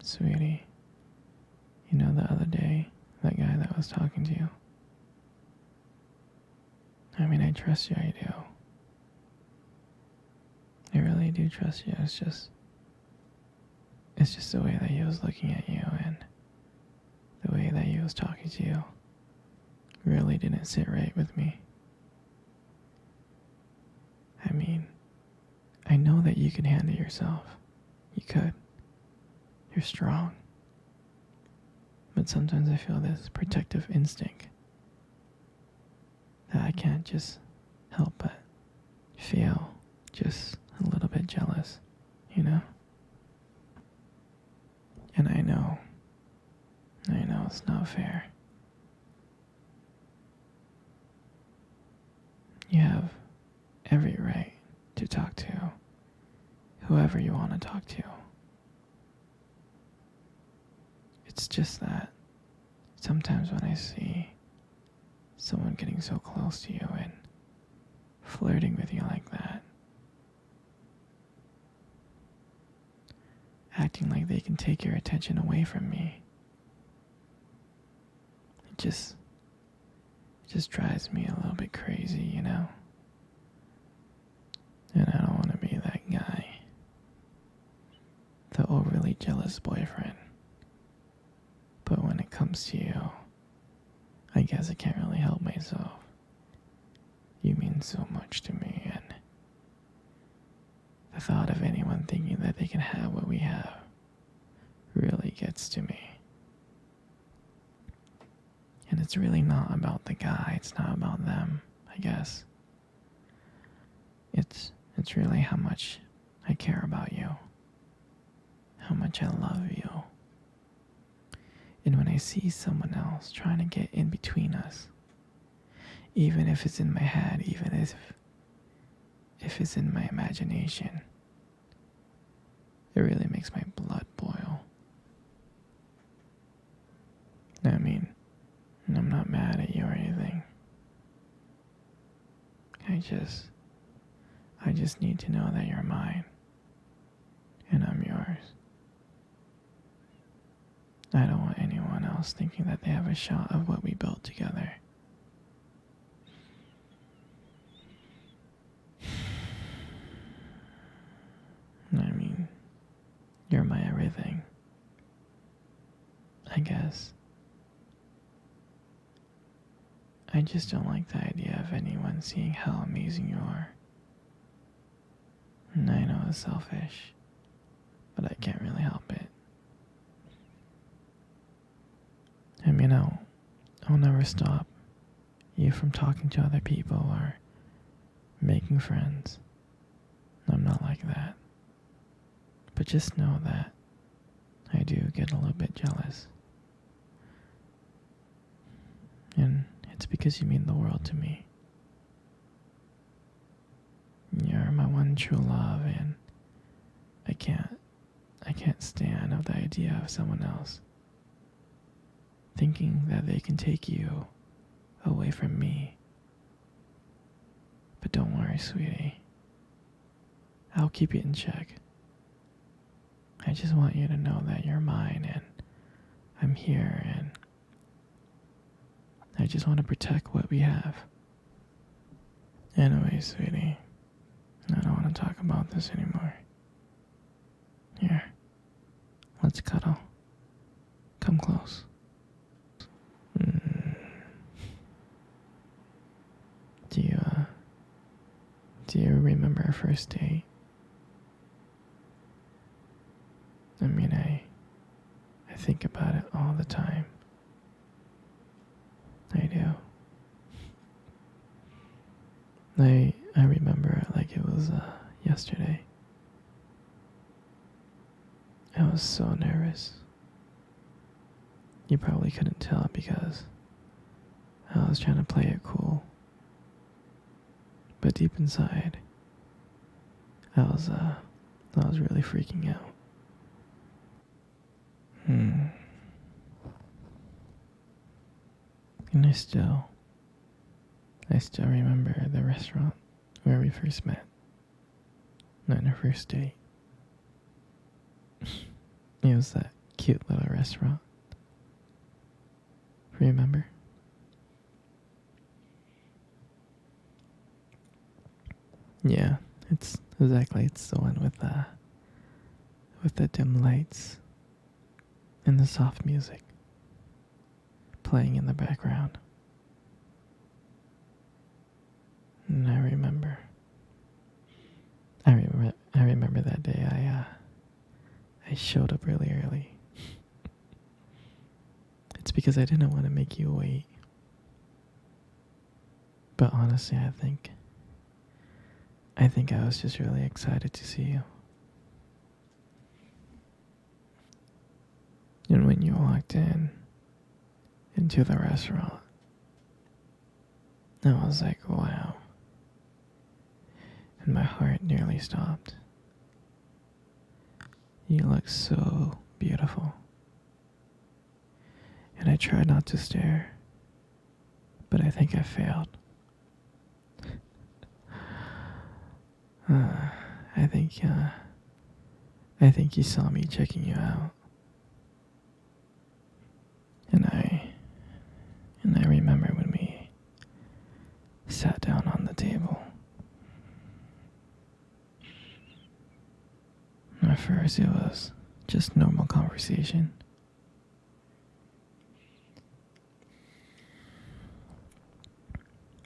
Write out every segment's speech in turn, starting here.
Sweetie, the other day, that guy that was talking to you, I trust you, I do. I really do trust you. It's just the way that he was looking at you and the way that he was talking to you really didn't sit right with me. I know that you can handle yourself. You could. You're strong. But sometimes I feel this protective instinct that I can't just help but feel just a little bit jealous, And I know it's not fair. You have every right to talk to whoever you want to talk to. It's just that sometimes when I see someone getting so close to you and flirting with you like that, acting like they can take your attention away from me, it just drives me a little bit crazy, And I don't want to be that guy, the overly jealous boyfriend. But when it comes to you, I guess I can't really help myself. You mean so much to me, and the thought of anyone thinking that they can have what we have really gets to me. And it's really not about the guy, it's not about them, I guess. It's really how much I care about you, how much I love you. And when I see someone else trying to get in between us, even if it's in my head, even if it's in my imagination, it really makes my blood boil. I'm not mad at you or anything. I just need to know that you're mine and I'm yours. I don't want anyone else thinking that they have a shot of what we built together. You're my everything, I guess. I just don't like the idea of anyone seeing how amazing you are. And I know it's selfish, but I can't really help it. I'll never stop you from talking to other people or making friends. I'm not like that. But just know that I do get a little bit jealous. And it's because you mean the world to me. You're my one true love, and I can't stand of the idea of someone else thinking that they can take you away from me. But don't worry, sweetie. I'll keep you in check. I just want you to know that you're mine and I'm here, and I just want to protect what we have. Anyway, sweetie, I don't want to talk about this anymore. Here, let's cuddle. Come close. Do you remember our first date? I think about it all the time. I do. I remember it like it was yesterday. I was so nervous. You probably couldn't tell because I was trying to play it cool. But deep inside, I was really freaking out. And I still remember the restaurant where we first met on our first date. It was that cute little restaurant. Remember? Yeah, it's it's the one with the dim lights and the soft music playing in the background. And I remember that day I showed up really early. It's because I didn't want to make you wait. But honestly, I think I was just really excited to see you. And when you walked into the restaurant, I was like, wow. And my heart nearly stopped. You look so beautiful. And I tried not to stare, but I think I failed. Uh, I think, uh, I think you saw me checking you out. And I remember when we sat down on the table. At first it was just normal conversation.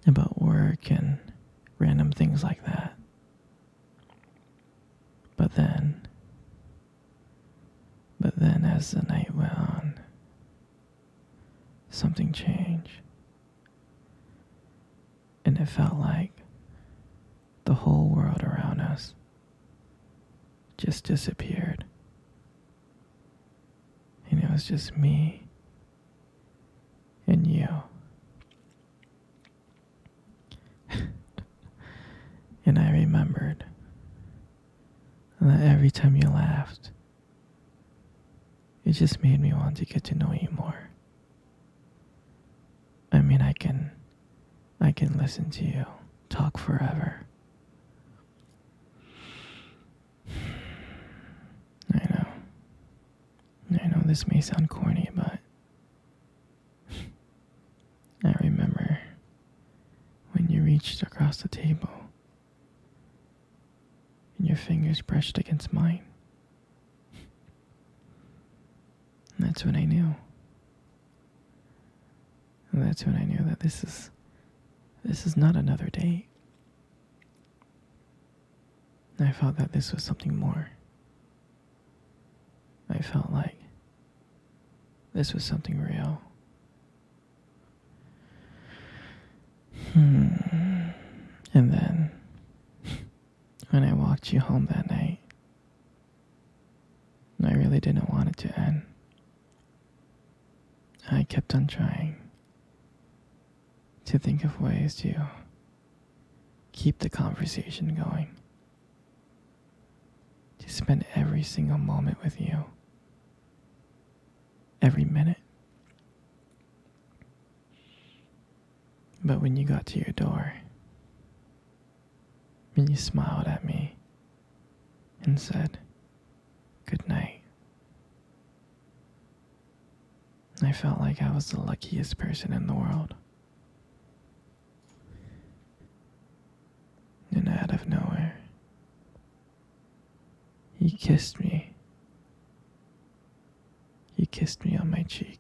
About work and random things like that. But then as the night went on, something changed. And it felt like the whole world around us just disappeared. And it was just me and you. And I remembered that every time you laughed, it just made me want to get to know you more. I mean, I can listen to you talk forever. I know this may sound corny, but I remember when you reached across the table and your fingers brushed against mine. And that's when I knew. And that's when I knew that this is not another date. I felt that this was something more. I felt like this was something real. And then, when I walked you home that night, I really didn't want it to end. I kept on trying to think of ways to keep the conversation going, to spend every single moment with you, every minute. But when you got to your door, when you smiled at me and said, "Good night," I felt like I was the luckiest person in the world. And out of nowhere, he kissed me. He kissed me on my cheek.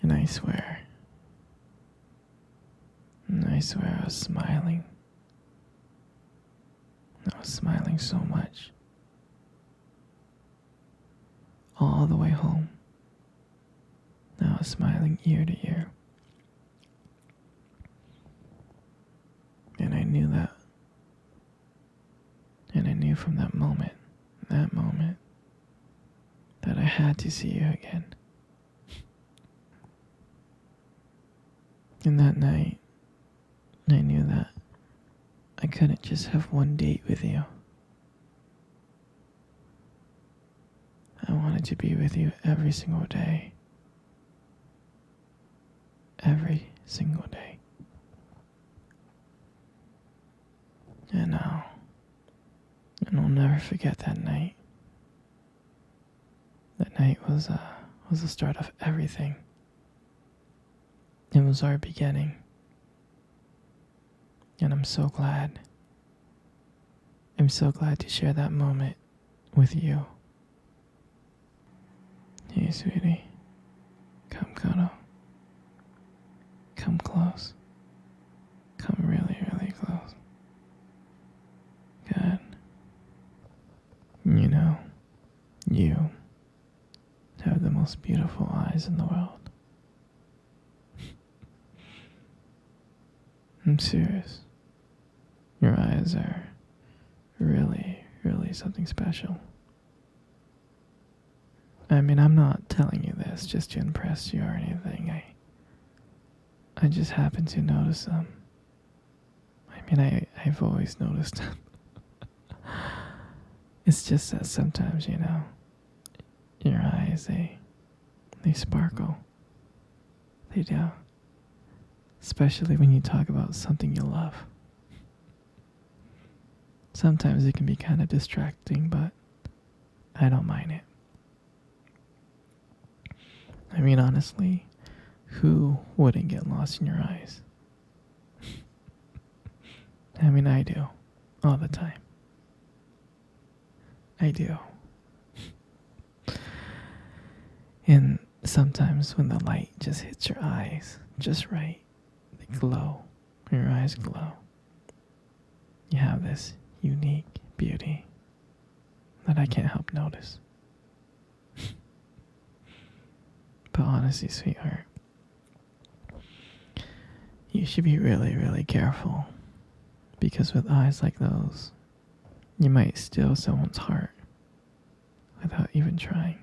And I swear I was smiling. I was smiling so much. All the way home, I was smiling ear to ear. And I knew that. And I knew from that moment, that I had to see you again. And that night, I knew that I couldn't just have one date with you. I wanted to be with you every single day. Every single day. And And I'll never forget that night. That night was the start of everything. It was our beginning. And I'm so glad. I'm so glad to share that moment with you. Hey, sweetie. Come cuddle. Come close. Come really, really close. Good. You know, you have the most beautiful eyes in the world. I'm serious. Your eyes are really, really something special. I mean, I'm not telling you this just to impress you or anything. I just happen to notice them. I mean, I've always noticed them. It's just that sometimes, your eyes, they sparkle. They do. Especially when you talk about something you love. Sometimes it can be kind of distracting, but I don't mind it. I mean, honestly, who wouldn't get lost in your eyes? I mean, I do. All the time. I do. And sometimes when the light just hits your eyes just right, they glow. Your eyes glow. You have this unique beauty that I can't help notice. But honestly, sweetheart, you should be really, really careful. Because with eyes like those, you might steal someone's heart without even trying.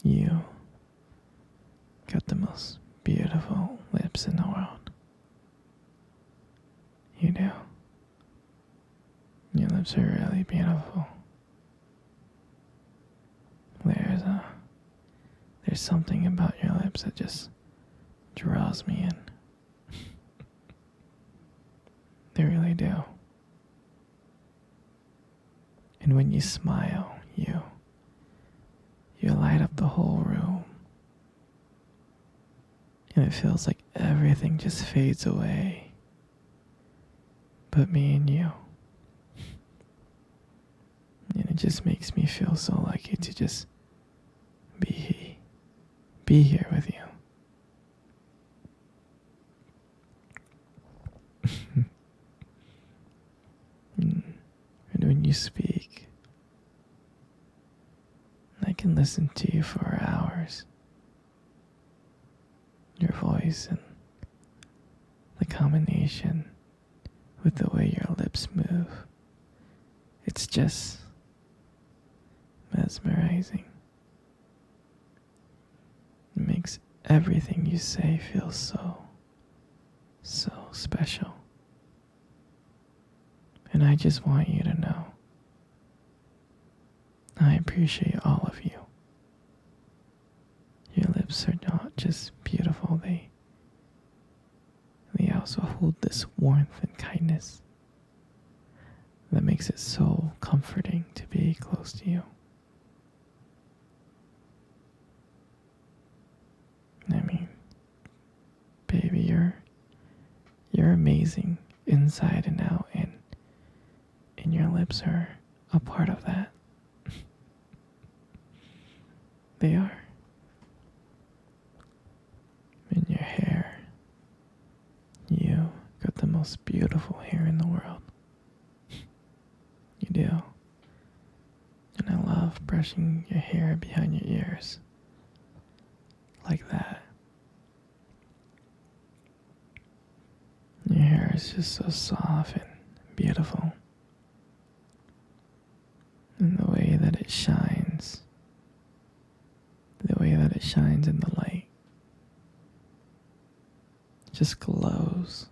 You got the most beautiful lips in the world. You do. Your lips are really beautiful. There's something about your lips that just draws me in. They really do. And when you smile, you light up the whole room. And it feels like everything just fades away. But me and you. And it just makes me feel so lucky to just be here with you. And when you speak, I can listen to you for hours. Your voice and the combination with the way your lips move. It's just mesmerizing. It makes everything you say feel so special. And I just want you to know I appreciate all of you. Your lips are not just beautiful, they also hold this warmth and kindness that makes it so comforting to be close to you. I mean, baby, you're amazing inside and out, and your lips are a part of that. They are. And your hair, you got the most beautiful hair in the world. You do. And I love brushing your hair behind your ears. Like that. Your hair is just so soft and beautiful. And the way that it shines. The way that it shines in the light. Just glows.